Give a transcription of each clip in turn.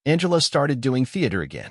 Angela started doing theater again.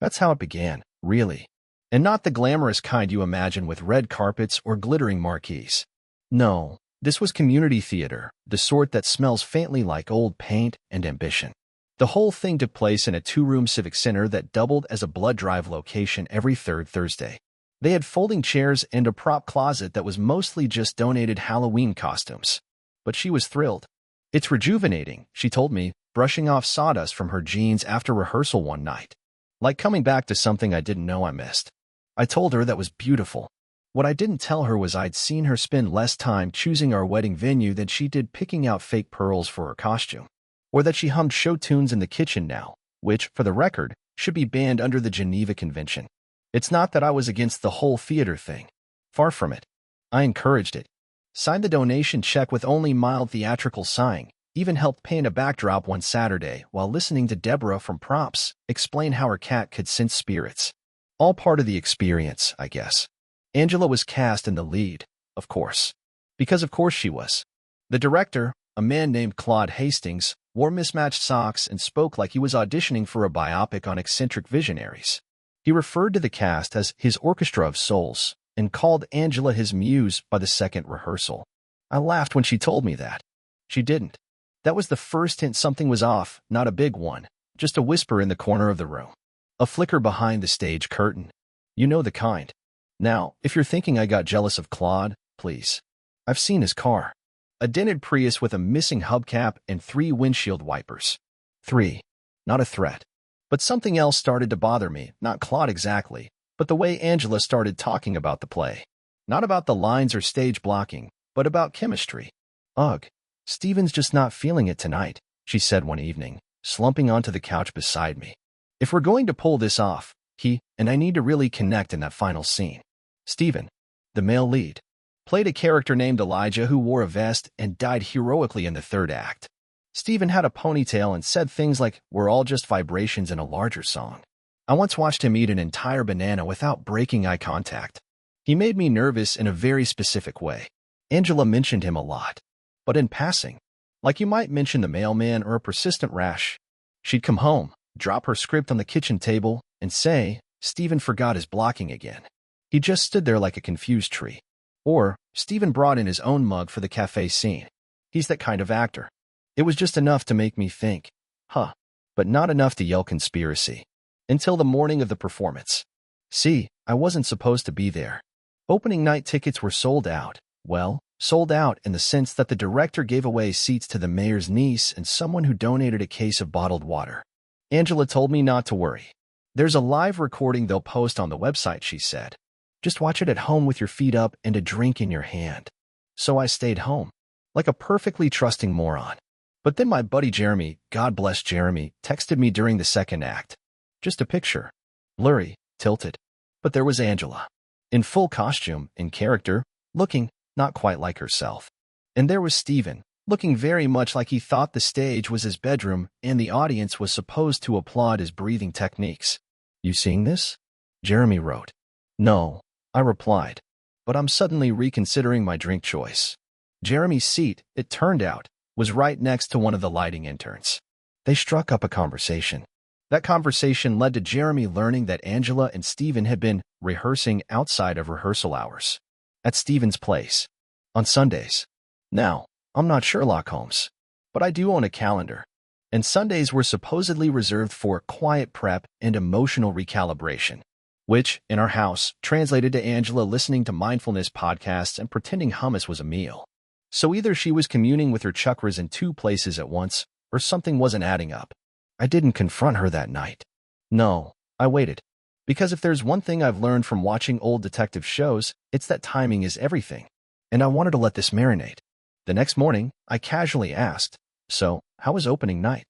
That's how it began, really. And not the glamorous kind you imagine with red carpets or glittering marquees. No, this was community theater, the sort that smells faintly like old paint and ambition. The whole thing took place in a two-room civic center that doubled as a blood drive location every third Thursday. They had folding chairs and a prop closet that was mostly just donated Halloween costumes. But she was thrilled. "It's rejuvenating," she told me, brushing off sawdust from her jeans after rehearsal one night. Like coming back to something I didn't know I missed. I told her that was beautiful. What I didn't tell her was I'd seen her spend less time choosing our wedding venue than she did picking out fake pearls for her costume. Or that she hummed show tunes in the kitchen now, which, for the record, should be banned under the Geneva Convention. It's not that I was against the whole theater thing. Far from it. I encouraged it. Signed the donation check with only mild theatrical sighing, even helped paint a backdrop one Saturday while listening to Deborah from Props explain how her cat could sense spirits. All part of the experience, I guess. Angela was cast in the lead, of course. Because of course she was. The director, a man named Claude Hastings, wore mismatched socks and spoke like he was auditioning for a biopic on eccentric visionaries. He referred to the cast as his orchestra of souls and called Angela his muse by the second rehearsal. I laughed when she told me that. She didn't. That was the first hint something was off, not a big one, just a whisper in the corner of the room. A flicker behind the stage curtain. You know the kind. Now, if you're thinking I got jealous of Claude, please. I've seen his car. A dented Prius with a missing hubcap and 3 windshield wipers. 3. Not a threat. But something else started to bother me, not Claude exactly, but the way Angela started talking about the play. Not about the lines or stage blocking, but about chemistry. "Ugh, Steven's just not feeling it tonight," she said one evening, slumping onto the couch beside me. "If we're going to pull this off, he and I need to really connect in that final scene." Steven, the male lead, played a character named Elijah who wore a vest and died heroically in the third act. Steven had a ponytail and said things like, "We're all just vibrations in a larger song." I once watched him eat an entire banana without breaking eye contact. He made me nervous in a very specific way. Angela mentioned him a lot, but in passing, like you might mention the mailman or a persistent rash. She'd come home, drop her script on the kitchen table, and say, "Steven forgot his blocking again." He just stood there like a confused tree. Or, "Steven brought in his own mug for the cafe scene." He's that kind of actor. It was just enough to make me think, huh, but not enough to yell conspiracy. Until the morning of the performance. See, I wasn't supposed to be there. Opening night tickets were sold out. Well, sold out in the sense that the director gave away seats to the mayor's niece and someone who donated a case of bottled water. Angela told me not to worry. "There's a live recording they'll post on the website," she said. "Just watch it at home with your feet up and a drink in your hand." So I stayed home, like a perfectly trusting moron. But then my buddy Jeremy, God bless Jeremy, texted me during the second act. Just a picture. Blurry, tilted. But there was Angela. In full costume, in character, looking not quite like herself. And there was Steven, looking very much like he thought the stage was his bedroom and the audience was supposed to applaud his breathing techniques. "You seeing this?" Jeremy wrote. "No," I replied, but I'm suddenly reconsidering my drink choice. Jeremy's seat, it turned out, was right next to one of the lighting interns. They struck up a conversation. That conversation led to Jeremy learning that Angela and Steven had been rehearsing outside of rehearsal hours. At Steven's place. On Sundays. Now, I'm not Sherlock Holmes, but I do own a calendar. And Sundays were supposedly reserved for quiet prep and emotional recalibration, which, in our house, translated to Angela listening to mindfulness podcasts and pretending hummus was a meal. So either she was communing with her chakras in 2 places at once, or something wasn't adding up. I didn't confront her that night. No, I waited. Because if there's one thing I've learned from watching old detective shows, it's that timing is everything. And I wanted to let this marinate. The next morning, I casually asked, "So, how was opening night?"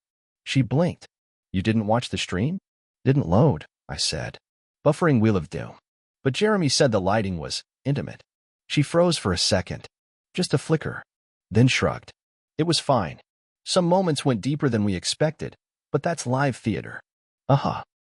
She blinked. "You didn't watch the stream?" "Didn't load," I said. Buffering Wheel of Doom. But Jeremy said the lighting was intimate. She froze for a second. Just a flicker. Then shrugged. It was fine. Some moments went deeper than we expected, but that's live theater.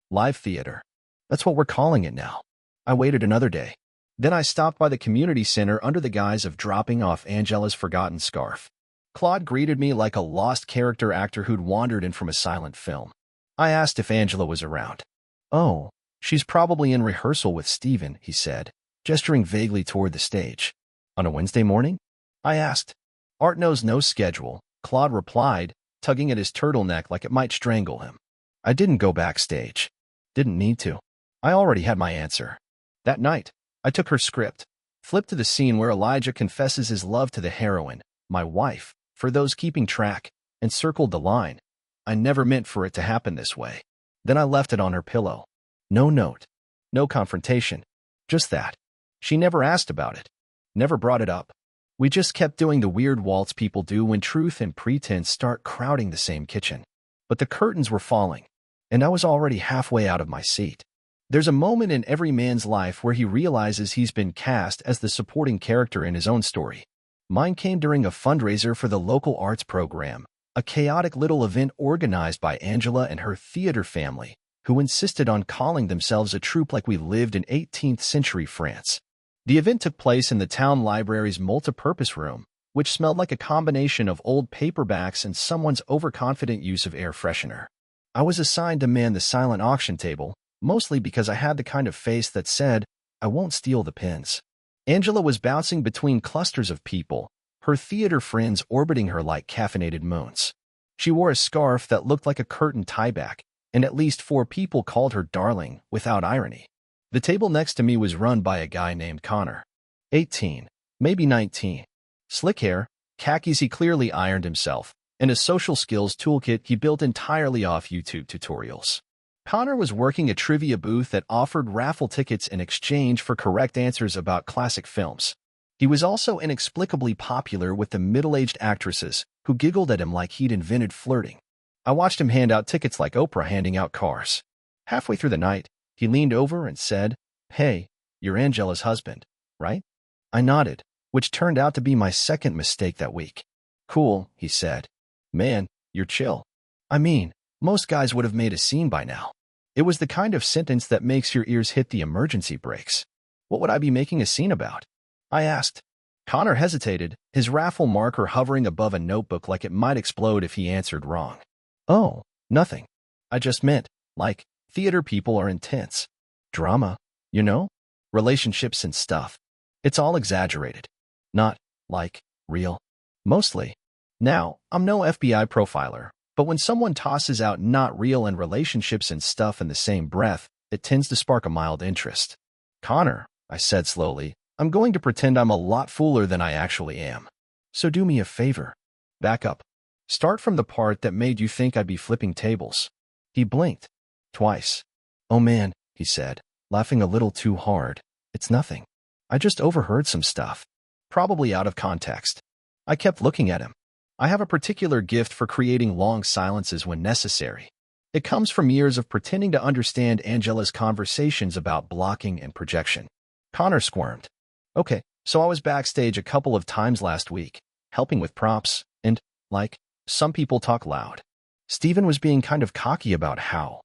Live theater. That's what we're calling it now. I waited another day. Then I stopped by the community center under the guise of dropping off Angela's forgotten scarf. Claude greeted me like a lost character actor who'd wandered in from a silent film. I asked if Angela was around. Oh, she's probably in rehearsal with Steven, he said, gesturing vaguely toward the stage. On a Wednesday morning? I asked. Art knows no schedule, Claude replied, tugging at his turtleneck like it might strangle him. I didn't go backstage. Didn't need to. I already had my answer. That night, I took her script, flipped to the scene where Elijah confesses his love to the heroine, my wife, for those keeping track, and circled the line. I never meant for it to happen this way. Then I left it on her pillow. No note. No confrontation. Just that. She never asked about it. Never brought it up. We just kept doing the weird waltz people do when truth and pretense start crowding the same kitchen. But the curtains were falling, and I was already halfway out of my seat. There's a moment in every man's life where he realizes he's been cast as the supporting character in his own story. Mine came during a fundraiser for the local arts program, a chaotic little event organized by Angela and her theater family, who insisted on calling themselves a troupe like we lived in 18th century France. The event took place in the town library's multipurpose room, which smelled like a combination of old paperbacks and someone's overconfident use of air freshener. I was assigned to man the silent auction table, mostly because I had the kind of face that said, I won't steal the pins. Angela was bouncing between clusters of people, her theater friends orbiting her like caffeinated moons. She wore a scarf that looked like a curtain tieback, and at least 4 people called her darling, without irony. The table next to me was run by a guy named Connor. 18, maybe 19. Slick hair, khakis he clearly ironed himself, and a social skills toolkit he built entirely off YouTube tutorials. Connor was working a trivia booth that offered raffle tickets in exchange for correct answers about classic films. He was also inexplicably popular with the middle-aged actresses, who giggled at him like he'd invented flirting. I watched him hand out tickets like Oprah handing out cars. Halfway through the night, he leaned over and said, Hey, you're Angela's husband, right? I nodded, which turned out to be my second mistake that week. Cool, he said. Man, you're chill. I mean, most guys would have made a scene by now. It was the kind of sentence that makes your ears hit the emergency brakes. What would I be making a scene about? I asked. Connor hesitated, his raffle marker hovering above a notebook like it might explode if he answered wrong. Oh, nothing. I just meant, like, theater people are intense. Drama, you know? Relationships and stuff. It's all exaggerated. Not, like, real. Mostly. Now, I'm no FBI profiler, but when someone tosses out not real and relationships and stuff in the same breath, it tends to spark a mild interest. Connor, I said slowly, I'm going to pretend I'm a lot fuller than I actually am. So do me a favor. Back up. Start from the part that made you think I'd be flipping tables. He blinked. Twice. Oh man, he said, laughing a little too hard. It's nothing. I just overheard some stuff. Probably out of context. I kept looking at him. I have a particular gift for creating long silences when necessary. It comes from years of pretending to understand Angela's conversations about blocking and projection. Connor squirmed. Okay, so I was backstage a couple of times last week, helping with props, and, like, some people talk loud. Steven was being kind of cocky about how,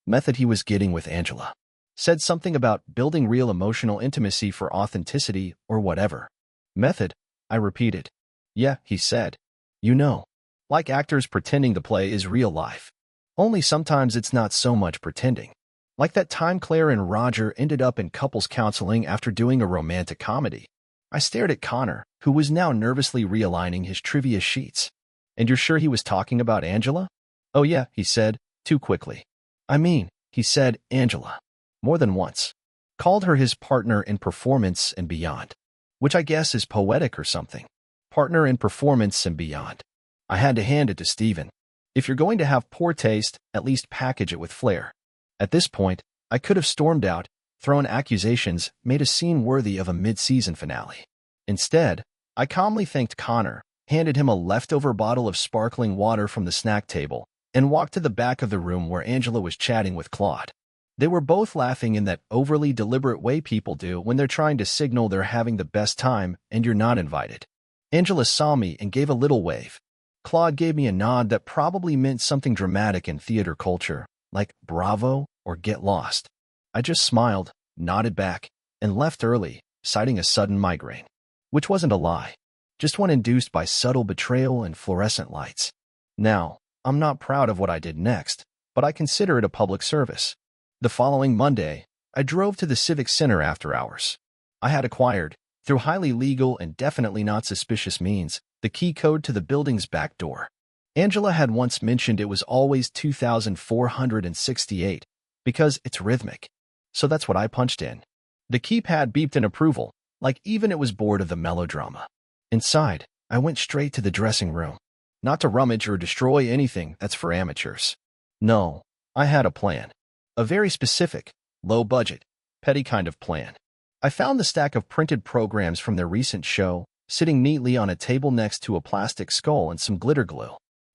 method he was getting with Angela. Said something about building real emotional intimacy for authenticity or whatever. Method, I repeated. Yeah, he said. You know, like actors pretending to play is real life. Only sometimes it's not so much pretending. Like that time Claire and Roger ended up in couples counseling after doing a romantic comedy. I stared at Connor, who was now nervously realigning his trivia sheets. And you're sure he was talking about Angela? Oh yeah, he said, too quickly. I mean, he said Angela. More than once. Called her his partner in performance and beyond. Which I guess is poetic or something. Partner in performance and beyond. I had to hand it to Steven. If you're going to have poor taste, at least package it with flair. At this point, I could have stormed out, thrown accusations, made a scene worthy of a mid-season finale. Instead, I calmly thanked Connor, handed him a leftover bottle of sparkling water from the snack table, and walked to the back of the room where Angela was chatting with Claude. They were both laughing in that overly deliberate way people do when they're trying to signal they're having the best time and you're not invited. Angela saw me and gave a little wave. Claude gave me a nod that probably meant something dramatic in theater culture, like bravo or get lost. I just smiled, nodded back, and left early, citing a sudden migraine. Which wasn't a lie, just one induced by subtle betrayal and fluorescent lights. Now, I'm not proud of what I did next, but I consider it a public service. The following Monday, I drove to the Civic Center after hours. I had acquired, through highly legal and definitely not suspicious means, the key code to the building's back door. Angela had once mentioned it was always 2468 because it's rhythmic. So that's what I punched in. The keypad beeped in approval, like even it was bored of the melodrama. Inside, I went straight to the dressing room. Not to rummage or destroy anything that's for amateurs. No, I had a plan. A very specific, low-budget, petty kind of plan. I found the stack of printed programs from their recent show, sitting neatly on a table next to a plastic skull and some glitter glue.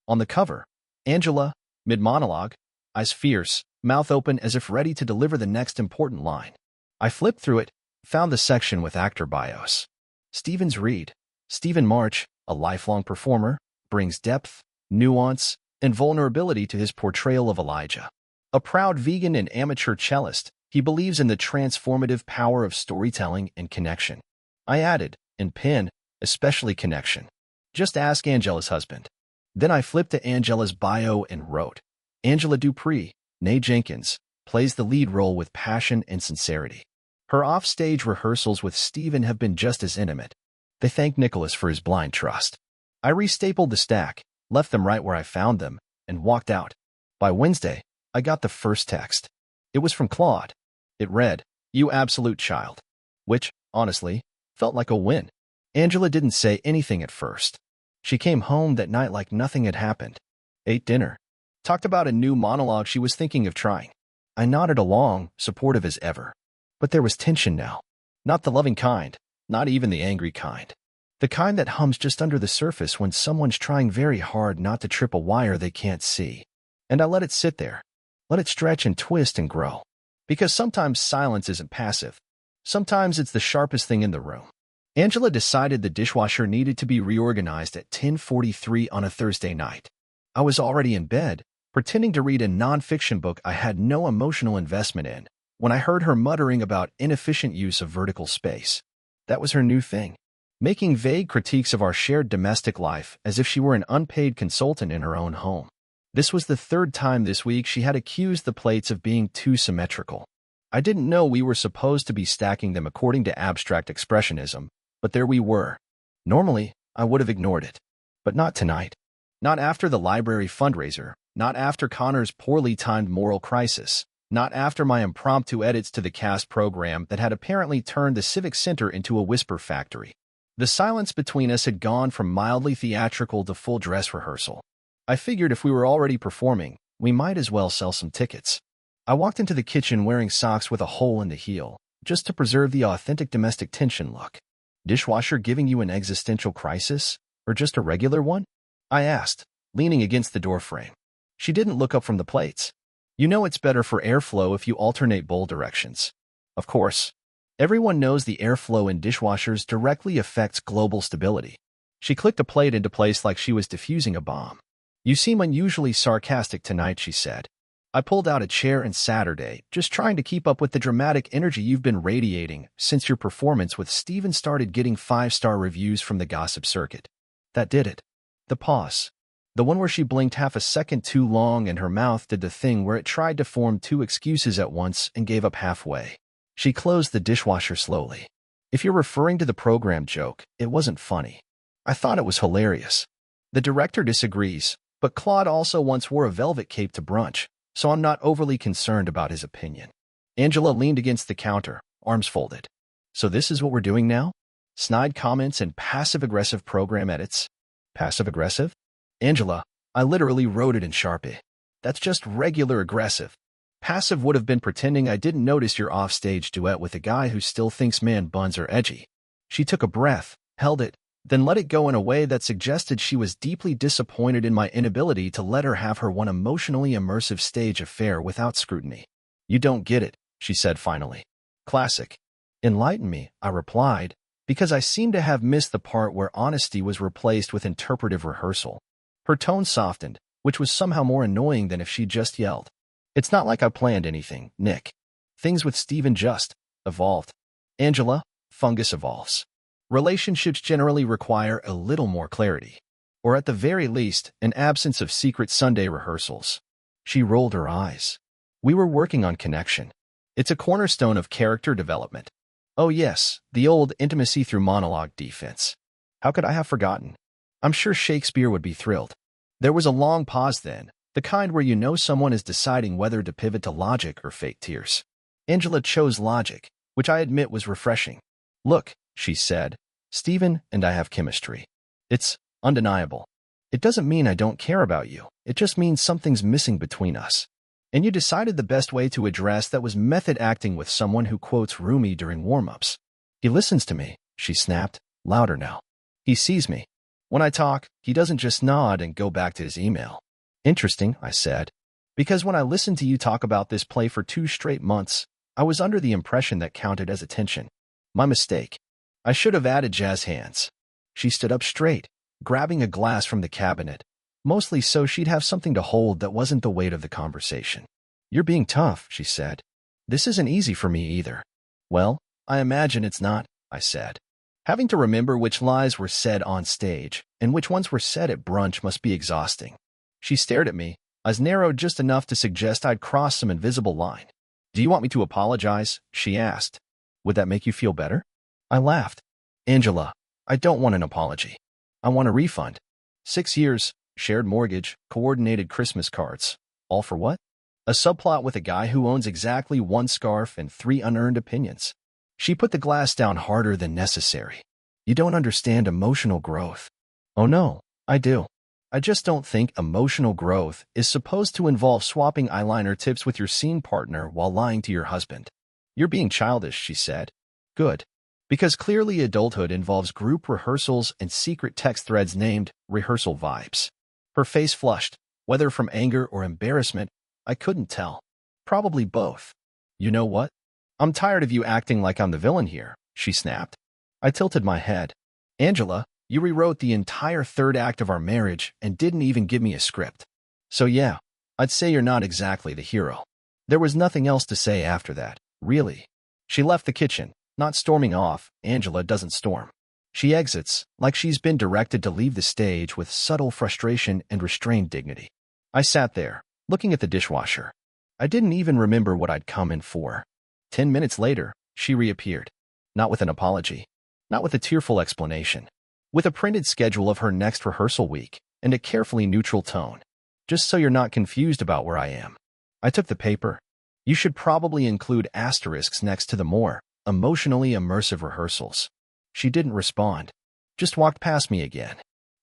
On the cover, Angela, mid-monologue, eyes fierce, mouth open as if ready to deliver the next important line. I flipped through it, found the section with actor bios. Stevens Reed, Stephen March, a lifelong performer, brings depth, nuance, and vulnerability to his portrayal of Elijah. A proud vegan and amateur cellist, he believes in the transformative power of storytelling and connection. I added, in pen, especially connection. Just ask Angela's husband. Then I flipped to Angela's bio and wrote, Angela Dupree, née Jenkins, plays the lead role with passion and sincerity. Her off-stage rehearsals with Stephen have been just as intimate. They thank Nicholas for his blind trust. I restapled the stack, left them right where I found them, and walked out. By Wednesday, I got the first text. It was from Claude. It read, "You absolute child." Which, honestly, felt like a win. Angela didn't say anything at first. She came home that night like nothing had happened. Ate dinner. Talked about a new monologue she was thinking of trying. I nodded along, supportive as ever. But there was tension now. Not the loving kind, not even the angry kind. The kind that hums just under the surface when someone's trying very hard not to trip a wire they can't see. And I let it sit there. Let it stretch and twist and grow. Because sometimes silence isn't passive. Sometimes it's the sharpest thing in the room. Angela decided the dishwasher needed to be reorganized at 10:43 on a Thursday night. I was already in bed, pretending to read a nonfiction book I had no emotional investment in, when I heard her muttering about inefficient use of vertical space. That was her new thing. Making vague critiques of our shared domestic life as if she were an unpaid consultant in her own home. This was the third time this week she had accused the plates of being too symmetrical. I didn't know we were supposed to be stacking them according to abstract expressionism, but there we were. Normally, I would have ignored it. But not tonight. Not after the library fundraiser, not after Connor's poorly timed moral crisis, not after my impromptu edits to the cast program that had apparently turned the Civic Center into a whisper factory. The silence between us had gone from mildly theatrical to full dress rehearsal. I figured if we were already performing, we might as well sell some tickets. I walked into the kitchen wearing socks with a hole in the heel, just to preserve the authentic domestic tension look. Dishwasher giving you an existential crisis? Or just a regular one? I asked, leaning against the doorframe. She didn't look up from the plates. You know it's better for airflow if you alternate bowl directions. Of course. Everyone knows the airflow in dishwashers directly affects global stability. She clicked a plate into place like she was defusing a bomb. You seem unusually sarcastic tonight, she said. I pulled out a chair and Saturday, just trying to keep up with the dramatic energy you've been radiating since your performance with Stephen started getting 5-star reviews from the gossip circuit. That did it. The pause. The one where she blinked half a second too long and her mouth did the thing where it tried to form 2 excuses at once and gave up halfway. She closed the dishwasher slowly. If you're referring to the program joke, it wasn't funny. I thought it was hilarious. The director disagrees, but Claude also once wore a velvet cape to brunch, so I'm not overly concerned about his opinion. Angela leaned against the counter, arms folded. So this is what we're doing now? Snide comments and passive-aggressive program edits? Passive-aggressive? Angela, I literally wrote it in Sharpie. That's just regular aggressive. Passive would have been pretending I didn't notice your off-stage duet with a guy who still thinks man buns are edgy. She took a breath, held it, then let it go in a way that suggested she was deeply disappointed in my inability to let her have her one emotionally immersive stage affair without scrutiny. You don't get it, she said finally. Classic. Enlighten me, I replied, because I seemed to have missed the part where honesty was replaced with interpretive rehearsal. Her tone softened, which was somehow more annoying than if she just yelled. It's not like I planned anything, Nick. Things with Stephen just evolved. Angela, fungus evolves. Relationships generally require a little more clarity, or at the very least, an absence of secret Sunday rehearsals. She rolled her eyes. We were working on connection. It's a cornerstone of character development. Oh yes, the old intimacy through monologue defense. How could I have forgotten? I'm sure Shakespeare would be thrilled. There was a long pause then, the kind where you know someone is deciding whether to pivot to logic or fake tears. Angela chose logic, which I admit was refreshing. Look, she said, Stephen and I have chemistry. It's undeniable. It doesn't mean I don't care about you. It just means something's missing between us. And you decided the best way to address that was method acting with someone who quotes Rumi during warm-ups. He listens to me, she snapped, louder now. He sees me. When I talk, he doesn't just nod and go back to his email. Interesting, I said. Because when I listened to you talk about this play for 2 straight months, I was under the impression that counted as attention. My mistake. I should have added jazz hands. She stood up straight, grabbing a glass from the cabinet, mostly so she'd have something to hold that wasn't the weight of the conversation. You're being tough, she said. This isn't easy for me either. Well, I imagine it's not, I said. Having to remember which lies were said on stage and which ones were said at brunch must be exhausting. She stared at me, eyes narrowed just enough to suggest I'd crossed some invisible line. Do you want me to apologize? She asked. Would that make you feel better? I laughed. Angela, I don't want an apology. I want a refund. 6 years, shared mortgage, coordinated Christmas cards. All for what? A subplot with a guy who owns exactly 1 scarf and 3 unearned opinions. She put the glass down harder than necessary. You don't understand emotional growth. Oh no, I do. I just don't think emotional growth is supposed to involve swapping eyeliner tips with your scene partner while lying to your husband. You're being childish, she said. Good. Because clearly adulthood involves group rehearsals and secret text threads named rehearsal vibes. Her face flushed, whether from anger or embarrassment, I couldn't tell. Probably both. You know what? I'm tired of you acting like I'm the villain here, she snapped. I tilted my head. Angela, you rewrote the entire 3rd act of our marriage and didn't even give me a script. So yeah, I'd say you're not exactly the hero. There was nothing else to say after that, really. She left the kitchen, not storming off. Angela doesn't storm. She exits, like she's been directed to leave the stage with subtle frustration and restrained dignity. I sat there, looking at the dishwasher. I didn't even remember what I'd come in for. 10 minutes later, she reappeared. Not with an apology. Not with a tearful explanation. With a printed schedule of her next rehearsal week and a carefully neutral tone. Just so you're not confused about where I am. I took the paper. You should probably include asterisks next to the more emotionally immersive rehearsals. She didn't respond. Just walked past me again.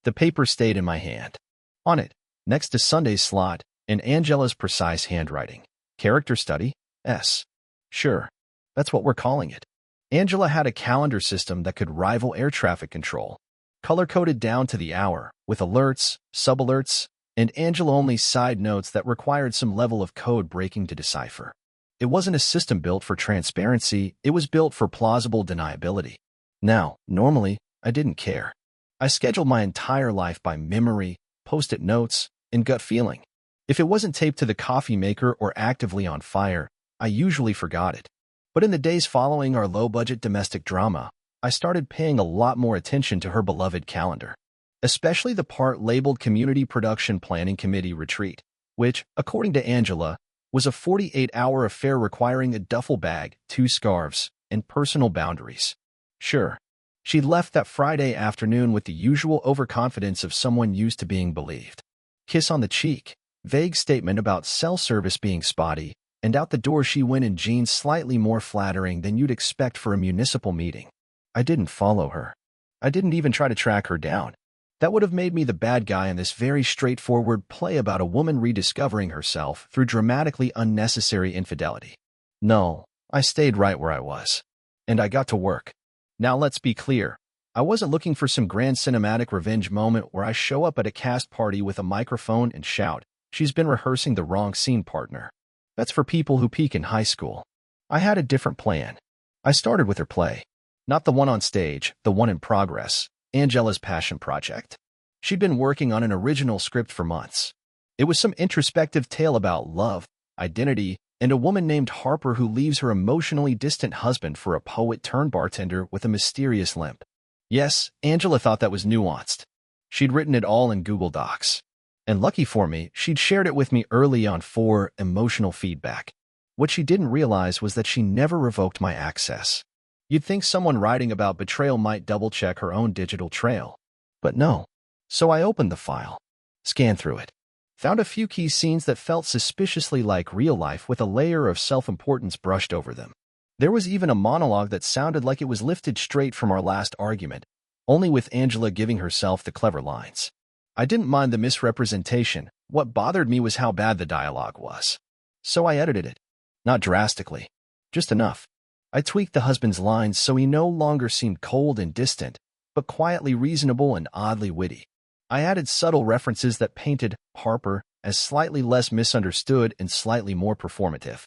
The paper stayed in my hand. On it, next to Sunday's slot, in Angela's precise handwriting. Character study? S. Sure. That's what we're calling it. Angela had a calendar system that could rival air traffic control. Color-coded down to the hour, with alerts, sub-alerts, and Angela-only side notes that required some level of code breaking to decipher. It wasn't a system built for transparency, it was built for plausible deniability. Now, normally, I didn't care. I scheduled my entire life by memory, post-it notes, and gut feeling. If it wasn't taped to the coffee maker or actively on fire, I usually forgot it. But in the days following our low-budget domestic drama, I started paying a lot more attention to her beloved calendar. Especially the part labeled Community Production Planning Committee Retreat, which, according to Angela, was a 48-hour affair requiring a duffel bag, 2 scarves, and personal boundaries. Sure, she left that Friday afternoon with the usual overconfidence of someone used to being believed. Kiss on the cheek, vague statement about cell service being spotty, and out the door she went in jeans slightly more flattering than you'd expect for a municipal meeting. I didn't follow her. I didn't even try to track her down. That would have made me the bad guy in this very straightforward play about a woman rediscovering herself through dramatically unnecessary infidelity. No, I stayed right where I was. And I got to work. Now let's be clear. I wasn't looking for some grand cinematic revenge moment where I show up at a cast party with a microphone and shout, "She's been rehearsing the wrong scene, partner." That's for people who peak in high school. I had a different plan. I started with her play. Not the one on stage, the one in progress, Angela's passion project. She'd been working on an original script for months. It was some introspective tale about love, identity, and a woman named Harper who leaves her emotionally distant husband for a poet-turned-bartender with a mysterious limp. Yes, Angela thought that was nuanced. She'd written it all in Google Docs. And lucky for me, she'd shared it with me early on for emotional feedback. What she didn't realize was that she never revoked my access. You'd think someone writing about betrayal might double-check her own digital trail. But no. So I opened the file, scanned through it, found a few key scenes that felt suspiciously like real life with a layer of self-importance brushed over them. There was even a monologue that sounded like it was lifted straight from our last argument, only with Angela giving herself the clever lines. I didn't mind the misrepresentation. What bothered me was how bad the dialogue was. So I edited it. Not drastically, just enough. I tweaked the husband's lines so he no longer seemed cold and distant, but quietly reasonable and oddly witty. I added subtle references that painted Harper as slightly less misunderstood and slightly more performative.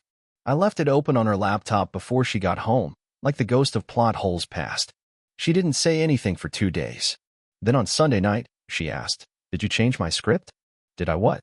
I left it open on her laptop before she got home, like the ghost of plot holes past. She didn't say anything for 2 days. Then on Sunday night, she asked, "Did you change my script?" Did I what?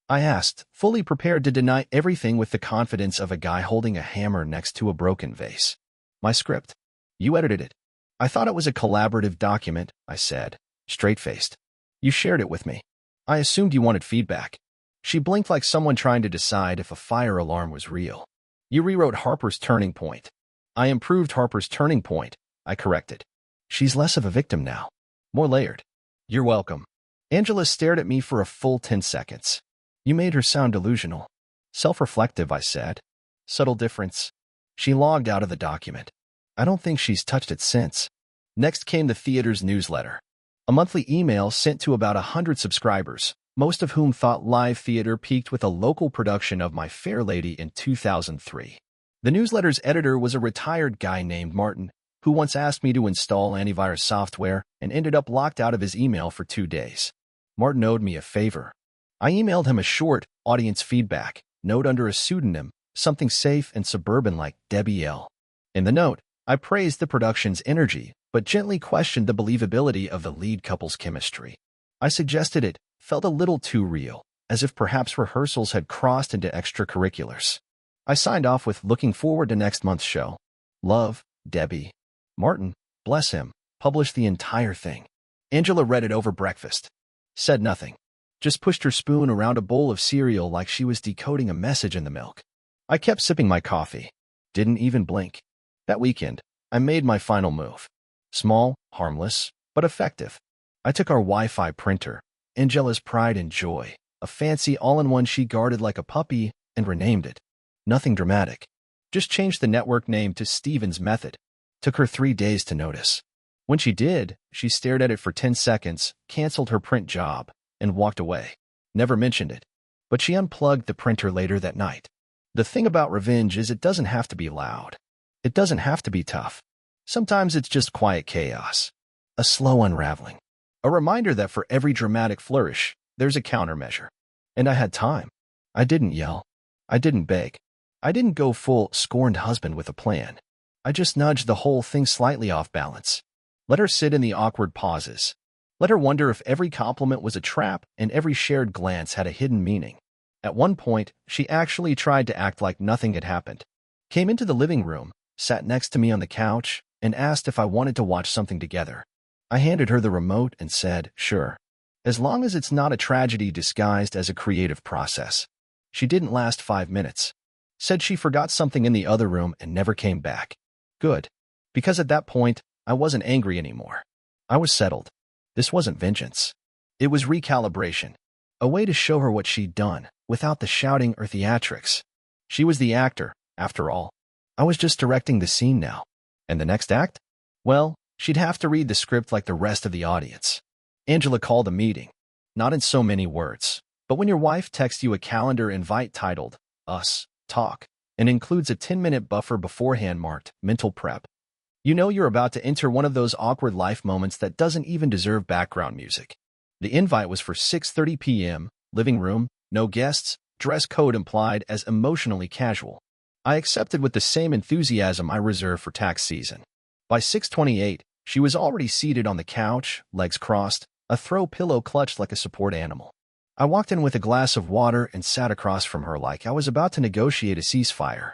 I asked, fully prepared to deny everything with the confidence of a guy holding a hammer next to a broken vase. My script. You edited it. I thought it was a collaborative document, I said, straight-faced. You shared it with me. I assumed you wanted feedback. She blinked like someone trying to decide if a fire alarm was real. You rewrote Harper's turning point. I improved Harper's turning point, I corrected. She's less of a victim now. More layered. You're welcome. Angela stared at me for a full 10 seconds. You made her sound delusional. Self-reflective, I said. Subtle difference. She logged out of the document. I don't think she's touched it since. Next came the theater's newsletter. A monthly email sent to about 100 subscribers, most of whom thought live theater peaked with a local production of My Fair Lady in 2003. The newsletter's editor was a retired guy named Martin, who once asked me to install antivirus software and ended up locked out of his email for 2 days. Martin owed me a favor. I emailed him a short, audience feedback note under a pseudonym, something safe and suburban like Debbie L. In the note, I praised the production's energy, but gently questioned the believability of the lead couple's chemistry. I suggested it felt a little too real, as if perhaps rehearsals had crossed into extracurriculars. I signed off with looking forward to next month's show. Love, Debbie. Martin, bless him, published the entire thing. Angela read it over breakfast. Said nothing. Just pushed her spoon around a bowl of cereal like she was decoding a message in the milk. I kept sipping my coffee. Didn't even blink. That weekend, I made my final move. Small, harmless, but effective. I took our Wi-Fi printer, Angela's pride and joy, a fancy all-in-one she guarded like a puppy, and renamed it. Nothing dramatic. Just changed the network name to Steven's Method. Took her 3 days to notice. When she did, she stared at it for 10 seconds, canceled her print job, and walked away. Never mentioned it. But she unplugged the printer later that night. The thing about revenge is it doesn't have to be loud. It doesn't have to be tough. Sometimes it's just quiet chaos. A slow unraveling. A reminder that for every dramatic flourish, there's a countermeasure. And I had time. I didn't yell. I didn't beg. I didn't go full scorned husband with a plan. I just nudged the whole thing slightly off balance. Let her sit in the awkward pauses. Let her wonder if every compliment was a trap and every shared glance had a hidden meaning. At one point, she actually tried to act like nothing had happened. Came into the living room, sat next to me on the couch, and asked if I wanted to watch something together. I handed her the remote and said, sure. As long as it's not a tragedy disguised as a creative process. She didn't last 5 minutes. Said she forgot something in the other room and never came back. Good. Because at that point, I wasn't angry anymore. I was settled. This wasn't vengeance. It was recalibration. A way to show her what she'd done, without the shouting or theatrics. She was the actor, after all. I was just directing the scene now. And the next act? Well, she'd have to read the script like the rest of the audience. Angela called a meeting. Not in so many words, but when your wife texts you a calendar invite titled, Us, Talk, and includes a 10-minute buffer beforehand marked, mental prep, you know you're about to enter one of those awkward life moments that doesn't even deserve background music. The invite was for 6:30 p.m., living room, no guests, dress code implied as emotionally casual. I accepted with the same enthusiasm I reserve for tax season. By 6:28, she was already seated on the couch, legs crossed, a throw pillow clutched like a support animal. I walked in with a glass of water and sat across from her like I was about to negotiate a ceasefire.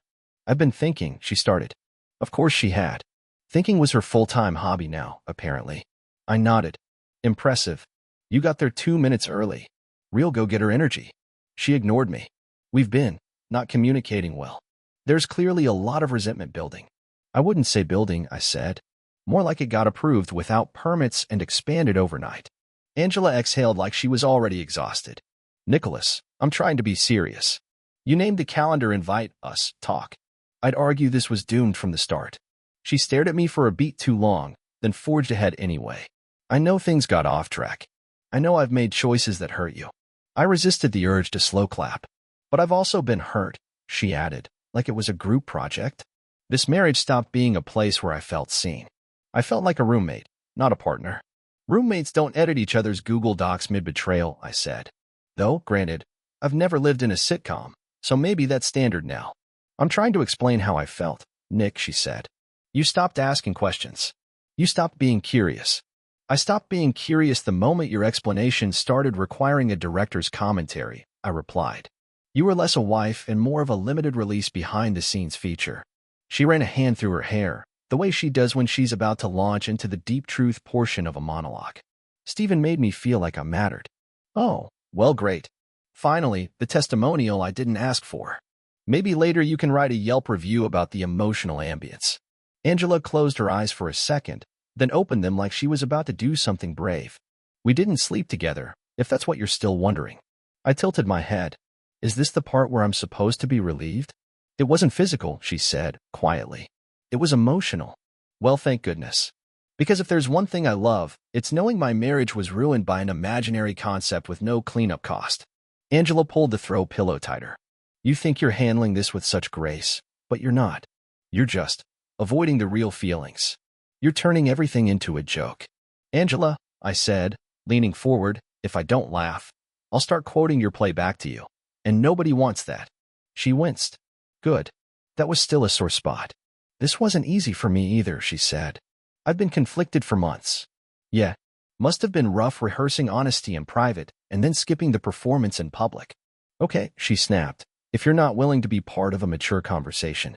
I've been thinking, she started. Of course she had. Thinking was her full-time hobby now, apparently. I nodded. Impressive. You got there 2 minutes early. Real go-getter energy. She ignored me. We've been not communicating well. There's clearly a lot of resentment building. I wouldn't say building, I said. More like it got approved without permits and expanded overnight. Angela exhaled like she was already exhausted. Nicholas, I'm trying to be serious. You named the calendar invite us, talk. I'd argue this was doomed from the start. She stared at me for a beat too long, then forged ahead anyway. I know things got off track. I know I've made choices that hurt you. I resisted the urge to slow clap. But I've also been hurt, she added, like it was a group project. This marriage stopped being a place where I felt seen. I felt like a roommate, not a partner. Roommates don't edit each other's Google Docs mid-betrayal, I said. Though, granted, I've never lived in a sitcom, so maybe that's standard now. I'm trying to explain how I felt, Nick, she said. You stopped asking questions. You stopped being curious. I stopped being curious the moment your explanation started requiring a director's commentary, I replied. You were less a wife and more of a limited release behind-the-scenes feature. She ran a hand through her hair, the way she does when she's about to launch into the deep truth portion of a monologue. Stephen made me feel like I mattered. Oh, well, great. Finally, the testimonial I didn't ask for. Maybe later you can write a Yelp review about the emotional ambience. Angela closed her eyes for a second, then opened them like she was about to do something brave. We didn't sleep together, if that's what you're still wondering. I tilted my head. Is this the part where I'm supposed to be relieved? It wasn't physical, she said, quietly. It was emotional. Well, thank goodness. Because if there's one thing I love, it's knowing my marriage was ruined by an imaginary concept with no cleanup cost. Angela pulled the throw pillow tighter. You think you're handling this with such grace, but you're not. You're just avoiding the real feelings. You're turning everything into a joke. Angela, I said, leaning forward, if I don't laugh, I'll start quoting your play back to you. And nobody wants that. She winced. Good. That was still a sore spot. This wasn't easy for me either, she said. I've been conflicted for months. Yeah, must have been rough rehearsing honesty in private and then skipping the performance in public. Okay, she snapped, if you're not willing to be part of a mature conversation.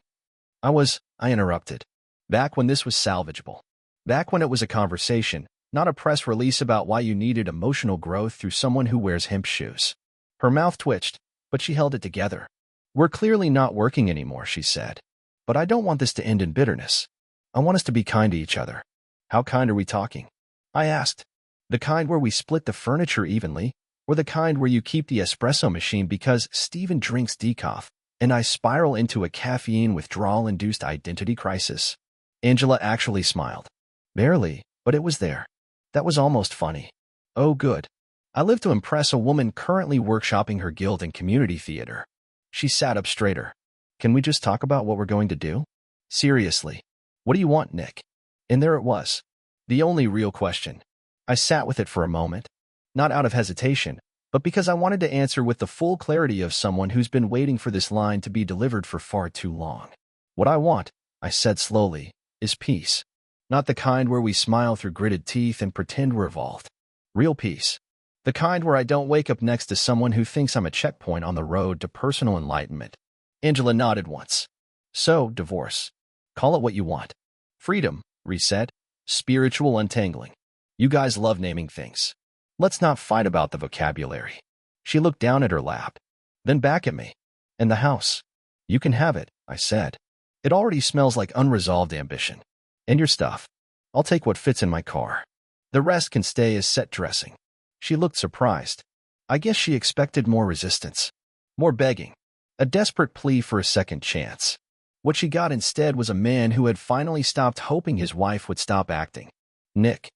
I interrupted. Back when this was salvageable. Back when it was a conversation, not a press release about why you needed emotional growth through someone who wears hemp shoes. Her mouth twitched, but she held it together. We're clearly not working anymore, she said. But I don't want this to end in bitterness. I want us to be kind to each other. How kind are we talking? I asked. The kind where we split the furniture evenly, or the kind where you keep the espresso machine because Stephen drinks decaf, and I spiral into a caffeine withdrawal-induced identity crisis? Angela actually smiled. Barely, but it was there. That was almost funny. Oh, good. I live to impress a woman currently workshopping her guild in community theater. She sat up straighter. Can we just talk about what we're going to do? Seriously. What do you want, Nick? And there it was. The only real question. I sat with it for a moment. Not out of hesitation, but because I wanted to answer with the full clarity of someone who's been waiting for this line to be delivered for far too long. What I want, I said slowly, is peace. Not the kind where we smile through gritted teeth and pretend we're evolved. Real peace. The kind where I don't wake up next to someone who thinks I'm a checkpoint on the road to personal enlightenment. Angela nodded once. So, divorce. Call it what you want. Freedom, reset. Spiritual untangling. You guys love naming things. Let's not fight about the vocabulary. She looked down at her lap, then back at me. And the house. You can have it, I said. It already smells like unresolved ambition. And your stuff. I'll take what fits in my car. The rest can stay as set dressing. She looked surprised. I guess she expected more resistance. More begging. A desperate plea for a second chance. What she got instead was a man who had finally stopped hoping his wife would stop acting. Nick.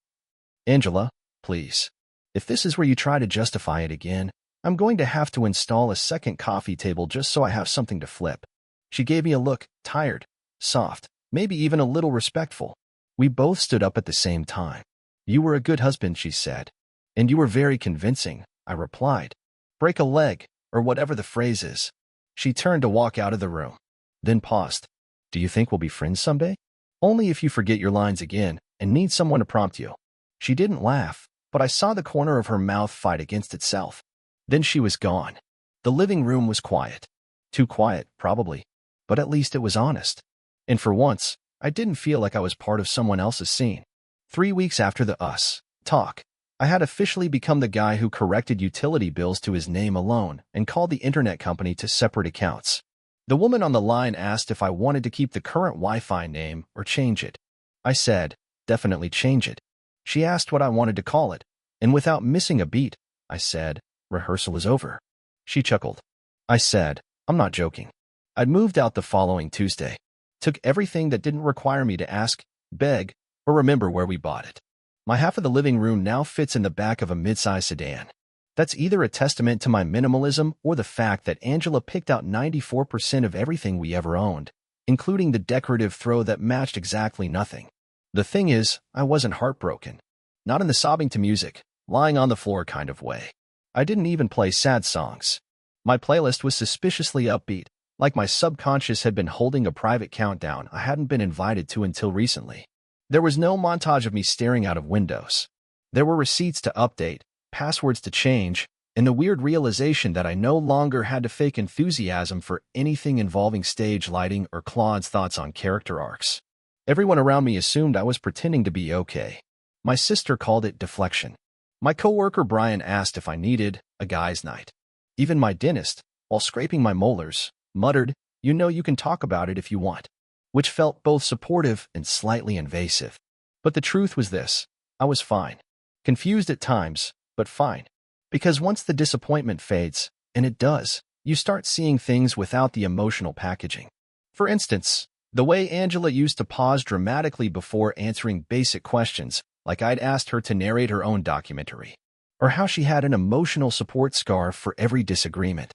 Angela, please. If this is where you try to justify it again, I'm going to have to install a second coffee table just so I have something to flip. She gave me a look, tired, soft, maybe even a little respectful. We both stood up at the same time. You were a good husband, she said. And you were very convincing, I replied. Break a leg, or whatever the phrase is. She turned to walk out of the room, then paused. Do you think we'll be friends someday? Only if you forget your lines again and need someone to prompt you. She didn't laugh, but I saw the corner of her mouth fight against itself. Then she was gone. The living room was quiet. Too quiet, probably, but at least it was honest. And for once, I didn't feel like I was part of someone else's scene. 3 weeks after the us talk, I had officially become the guy who corrected utility bills to his name alone and called the internet company to separate accounts. The woman on the line asked if I wanted to keep the current Wi-Fi name or change it. I said, definitely change it. She asked what I wanted to call it, and without missing a beat, I said, rehearsal is over. She chuckled. I said, I'm not joking. I'd moved out the following Tuesday. Took everything that didn't require me to ask, beg, or remember where we bought it. My half of the living room now fits in the back of a mid-size sedan. That's either a testament to my minimalism or the fact that Angela picked out 94% of everything we ever owned, including the decorative throw that matched exactly nothing. The thing is, I wasn't heartbroken. Not in the sobbing to music, lying on the floor kind of way. I didn't even play sad songs. My playlist was suspiciously upbeat, like my subconscious had been holding a private countdown I hadn't been invited to until recently. There was no montage of me staring out of windows. There were receipts to update, passwords to change, and the weird realization that I no longer had to fake enthusiasm for anything involving stage lighting or Claude's thoughts on character arcs. Everyone around me assumed I was pretending to be okay. My sister called it deflection. My coworker Brian asked if I needed a guy's night. Even my dentist, while scraping my molars, muttered, "You know you can talk about it if you want," which felt both supportive and slightly invasive. But the truth was this: I was fine. Confused at times, but fine. Because once the disappointment fades, and it does, you start seeing things without the emotional packaging. For instance, the way Angela used to pause dramatically before answering basic questions, like I'd asked her to narrate her own documentary. Or how she had an emotional support scarf for every disagreement.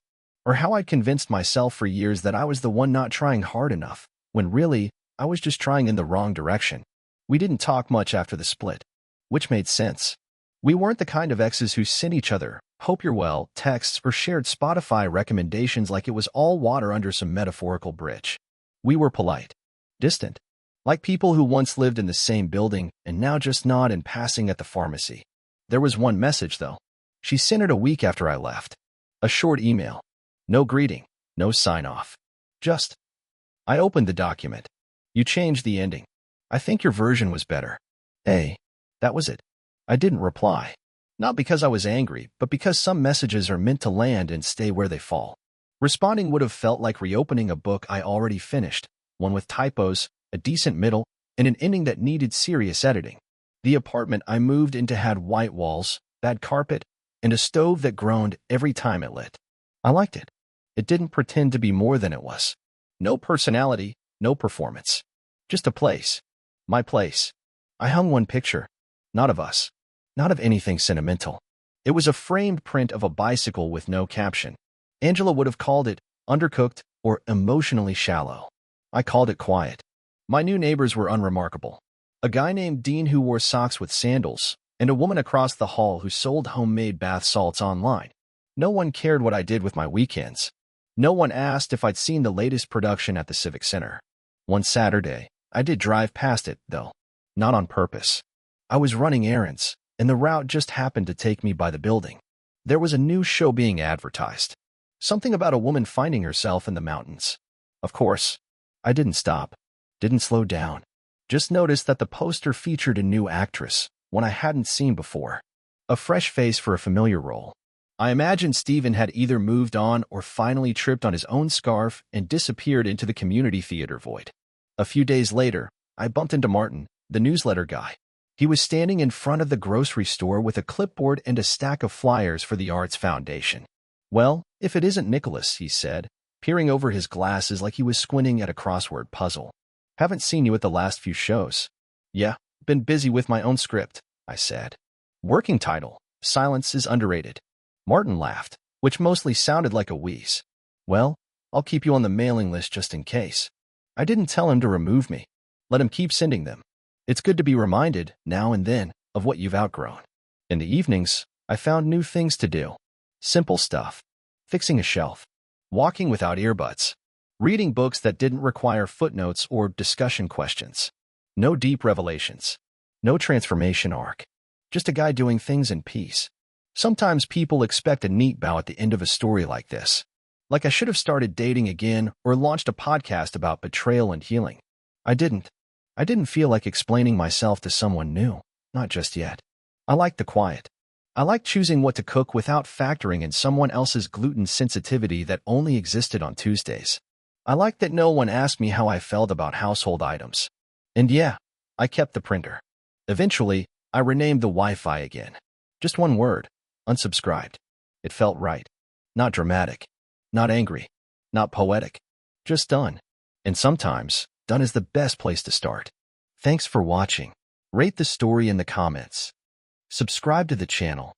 Or how I'd convinced myself for years that I was the one not trying hard enough, when really, I was just trying in the wrong direction. We didn't talk much after the split, which made sense. We weren't the kind of exes who sent each other "hope you're well" texts or shared Spotify recommendations like it was all water under some metaphorical bridge. We were polite, distant, like people who once lived in the same building and now just nod in passing at the pharmacy. There was one message, though. She sent it a week after I left. A short email. No greeting, no sign-off. Just, I opened the document. You changed the ending. I think your version was better. Hey, that was it. I didn't reply. Not because I was angry, but because some messages are meant to land and stay where they fall. Responding would have felt like reopening a book I already finished, one with typos, a decent middle, and an ending that needed serious editing. The apartment I moved into had white walls, bad carpet, and a stove that groaned every time it lit. I liked it. It didn't pretend to be more than it was. No personality, no performance. Just a place. My place. I hung one picture. Not of us. Not of anything sentimental. It was a framed print of a bicycle with no caption. Angela would have called it undercooked or emotionally shallow. I called it quiet. My new neighbors were unremarkable. A guy named Dean who wore socks with sandals, and a woman across the hall who sold homemade bath salts online. No one cared what I did with my weekends. No one asked if I'd seen the latest production at the Civic Center. One Saturday, I did drive past it, though. Not on purpose. I was running errands, and the route just happened to take me by the building. There was a new show being advertised. Something about a woman finding herself in the mountains. Of course, I didn't stop. Didn't slow down. Just noticed that the poster featured a new actress, one I hadn't seen before. A fresh face for a familiar role. I imagined Steven had either moved on or finally tripped on his own scarf and disappeared into the community theater void. A few days later, I bumped into Martin, the newsletter guy. He was standing in front of the grocery store with a clipboard and a stack of flyers for the Arts Foundation. "Well, if it isn't Nicholas," he said, peering over his glasses like he was squinting at a crossword puzzle. "Haven't seen you at the last few shows." "Yeah, been busy with my own script," I said. "Working title, Silence is Underrated." Martin laughed, which mostly sounded like a wheeze. "Well, I'll keep you on the mailing list just in case." I didn't tell him to remove me. Let him keep sending them. It's good to be reminded, now and then, of what you've outgrown. In the evenings, I found new things to do. Simple stuff. Fixing a shelf. Walking without earbuds. Reading books that didn't require footnotes or discussion questions. No deep revelations. No transformation arc. Just a guy doing things in peace. Sometimes people expect a neat bow at the end of a story like this. Like I should have started dating again or launched a podcast about betrayal and healing. I didn't. I didn't feel like explaining myself to someone new. Not just yet. I liked the quiet. I like choosing what to cook without factoring in someone else's gluten sensitivity that only existed on Tuesdays. I like that no one asked me how I felt about household items. And yeah, I kept the printer. Eventually, I renamed the Wi-Fi again. Just one word: unsubscribed. It felt right. Not dramatic. Not angry. Not poetic. Just done. And sometimes, done is the best place to start. Thanks for watching. Rate the story in the comments. Subscribe to the channel